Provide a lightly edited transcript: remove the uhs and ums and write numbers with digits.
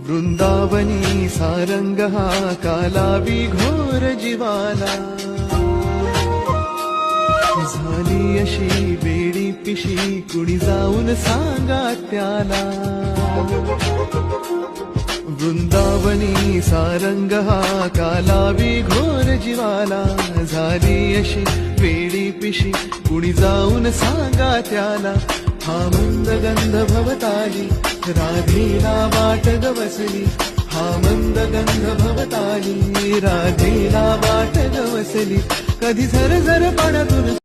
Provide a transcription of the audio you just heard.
वृंदावनी सारंग हा कालावी घोर जीवाला झाली अशी वेडी पिशी कुणी जाऊन सांगा त्याला वृंदावनी सारंग हा कालावी घोर जीवाला झाली अशी वेडी पिशी कुणी जाऊन सांगा त्याला हा मंद गंध भवताली राधेला वाट गवसली हा मंद गंध भवताली राधेला वाट गवसली कधी झर झर पडतून